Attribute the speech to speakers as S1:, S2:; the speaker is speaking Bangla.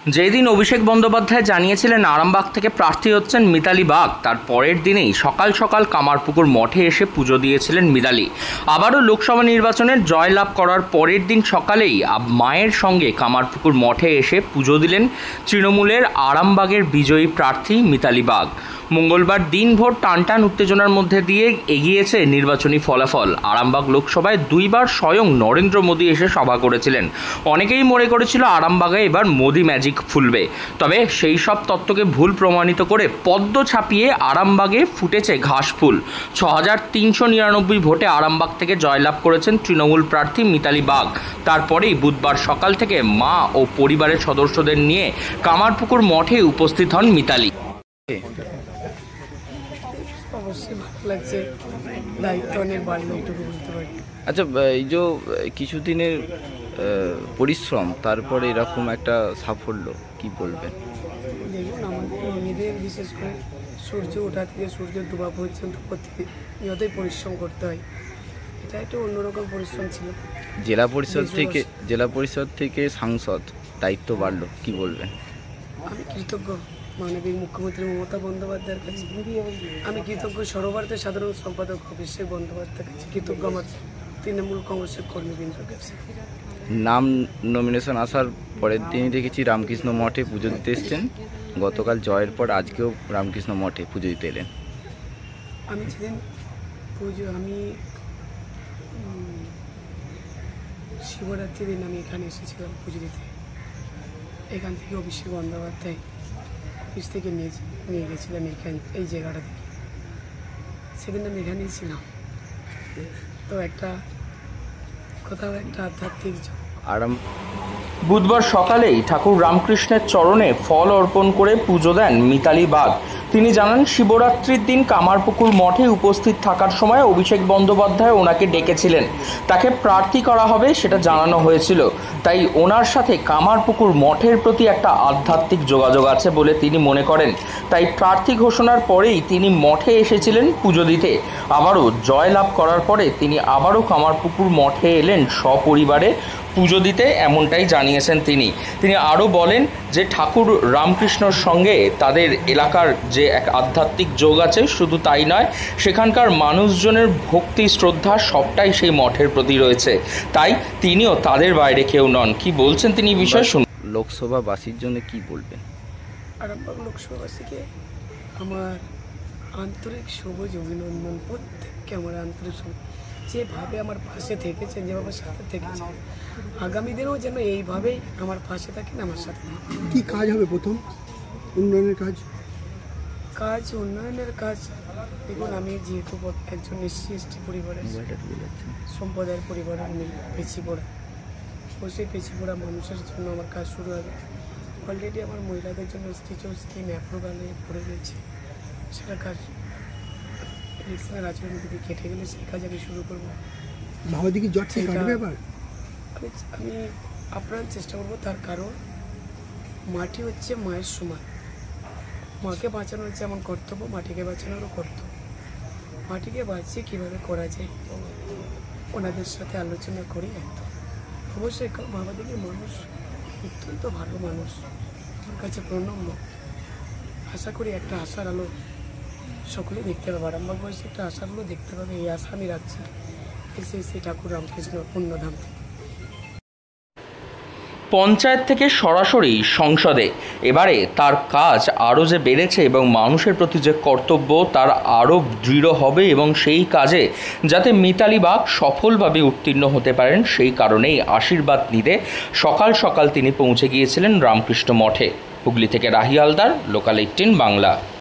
S1: যেদিন অভিষেক বন্দ্যোপাধ্যায় জানিয়েছিলেন আরামবাগ থেকে প্রার্থী হচ্ছেন মিতালি বাগ, তার পরের দিনেই সকাল সকাল কামারপুকুর মঠে এসে পুজো দিয়েছিলেন মিতালি। আবারও লোকসভা নির্বাচনের জয়লাভ করার পরের দিন সকালেই মায়ের সঙ্গে কামারপুকুর মঠে এসে পুজো দিলেন তৃণমূলের আরামবাগের বিজয়ী প্রার্থী মিতালি বাগ। মঙ্গলবার দিনভর টানটান উত্তেজনার মধ্যে দিয়ে এগিয়েছে নির্বাচনী ফলাফল। আরামবাগ লোকসভায় দুইবার স্বয়ং নরেন্দ্র মোদী এসে সভা করেছিলেন। অনেকেই মনে করেছিল আরামবাগে এবার মোদী ম্যাজিক ফুলবে, তবে সেই সব তত্ত্বকে ভুল প্রমাণিত করে পদ্ম ছাপিয়ে আরামবাগে ফুটেছে ঘাস ফুল। ৬,৩৯৯ ভোটে আরামবাগ থেকে জয়লাভ করেছেন তৃণমূল প্রার্থী মিতালি বাগ। তারপরেই বুধবার সকাল থেকে মা ও পরিবারের সদস্যদের নিয়ে কামারপুকুর মঠে উপস্থিত হন মিতালি।
S2: অবশ্যই ভালো লাগছে, দায়িত্ব অনেক বাড়লো, এইটুকু বলতে পারি।
S3: আচ্ছা, এই যে কিছুদিনের পরিশ্রম, তারপরে এরকম একটা সাফল্য, কি বলবেন?
S2: দেখুন, আমাদের মেয়েদের বিশেষ করে সূর্য ওঠা থেকে সূর্য ডোবা পর্যন্ত প্রতিনিয়তই পরিশ্রম করতে হয়। এটা একটা অন্যরকম পরিশ্রম ছিল।
S3: জেলা পরিষদ থেকে সাংসদ দায়িত্ব বাড়লো, কি বলবেন?
S2: আমি কৃতজ্ঞ মাননীয় মুখ্যমন্ত্রী মমতা বন্দ্যোপাধ্যায়ের কাছে, আমি কৃতজ্ঞ সর্বভারতীয় সাধারণ সম্পাদক অভিষেক বন্দ্যোপাধ্যায়ের কাছে, কৃতজ্ঞ আমার তৃণমূল কংগ্রেসের কর্মীবৃন্দের কাছে।
S3: নাম নমিনেশন আসার পরের দিনই দেখেছি রামকৃষ্ণ মঠে পুজো দিতে এসছেন। গতকাল জয়ের পর আজকেও রামকৃষ্ণ মঠে পুজো দিতে এলেন।
S2: আমি যেদিন আমি শিবরাত্রির দিন আমি এখানে এসেছিলাম পুজো দিতে। এখান থেকে অভিষেক বন্দ্যোপাধ্যায় অফিস থেকে নিয়ে গেছিলাম এই জায়গাটা থেকে। সেদিন আমি এখানেই ছিলাম। তো কোথাও একটা আধ্যাত্মিক
S1: বুধবার সকালেই ঠাকুর রামকৃষ্ণের চরণে ফল অর্পণ করে পুজো দেন মিতালি বাগ। তিনি জানান, শিবরাত্রির দিন কামারপুকুর মঠে উপস্থিত থাকার সময় অভিষেক বন্দ্যোপাধ্যায় ওনাকে ডেকেছিলেন। তাকে প্রার্থী করা হবে সেটা জানানো হয়েছিল, তাই ওনার সাথে কামারপুকুর মঠের প্রতি একটা আধ্যাত্মিক যোগাযোগ আছে বলে তিনি মনে করেন। তাই প্রার্থী ঘোষণার পরেই তিনি মঠে এসেছিলেন পুজো দিতে। আবারও জয়লাভ করার পরে তিনি আবারও কামারপুকুর মঠে এলেন সপরিবারে পুজো দিতে, এমনটাই জানিয়েছেন তিনি আরও বলেন যে ঠাকুর রামকৃষ্ণর সঙ্গে তাদের এলাকার যে এক আধ্যাত্মিক যোগ আছে, শুধু তাই নয়, সেখানকার মানুষজনের ভক্তি শ্রদ্ধা সবটাই সেই মঠের প্রতি রয়েছে। তাই তিনিও তাদের বাইরে কেউ নন। কি বলছেন তিনি বিষয় শুনুন।
S3: লোকসভাবাসীর জন্য কি বলবেন?
S2: আরামবাগ লোকসভাবাসীকে আমার আন্তরিক সবুজ অভিনন্দন। প্রত্যেককে আমার আন্তরিক যেভাবে আমার পাশে থেকেছেন, যেভাবে সাথে থেকেছেন, আগামী দিনেও যেন এইভাবেই আমার পাশে থাকেন, আমার সাথে।
S4: কি কাজ হবে প্রথম? উন্নয়নের কাজ।
S2: উন্নয়নের কাজ দেখুন, আমি যেহেতু একজন SC/ST পরিবারের সম্প্রদায়ের পরিবারের আমি পেছি পড়া, অবশ্যই পেছি পড়া মানুষের জন্য আমার কাজ শুরু হবে। অলরেডি আমার মহিলাদের জন্য স্কিম অ্যাপ্রুভালে পড়ে রয়েছে, সেটা কাজ ইলেকশনের রাজনীতি কেটে গেলে সেই কাজ আমি শুরু করবো।
S4: মাওবাদী কি জট কাটবে এবার?
S2: আমি আপ্রাণ চেষ্টা করবো, তার কারণ মাটি হচ্ছে মায়ের সমান। মাকে বাঁচানো হচ্ছে এমন কর্তব্য, মাটিকে বাঁচানোরও কর্তব্য। মাটিকে বাঁচিয়ে কীভাবে করা যায় ওনাদের সাথে আলোচনা করি। একদম অবশ্যই মাওবাদীকে মানুষ অত্যন্ত ভালো মানুষ, আমার কাছে প্রণম্য। আশা করি একটা আশার আলো সকলেই দেখতে পাবে, আরামবাগ বয়সে একটা আশার আলো দেখতে পাবে, এই আশা আমি রাখছি এসে ঠাকুর রামকৃষ্ণ পুণ্যধাম থেকে।
S1: পঞ্চায়েত থেকে সরাসরি সংসদে এবারে তার কাজ আরও যে বেড়েছে এবং মানুষের প্রতি যে কর্তব্য তার আরও দৃঢ় হবে, এবং সেই কাজে যাতে মিতালি বাগ সফলভাবে উত্তীর্ণ হতে পারেন সেই কারণেই আশীর্বাদ নিতে সকাল সকাল তিনি পৌঁছে গিয়েছিলেন রামকৃষ্ণ মঠে। হুগলি থেকে রাহি হালদার, লোকাল 18 বাংলা।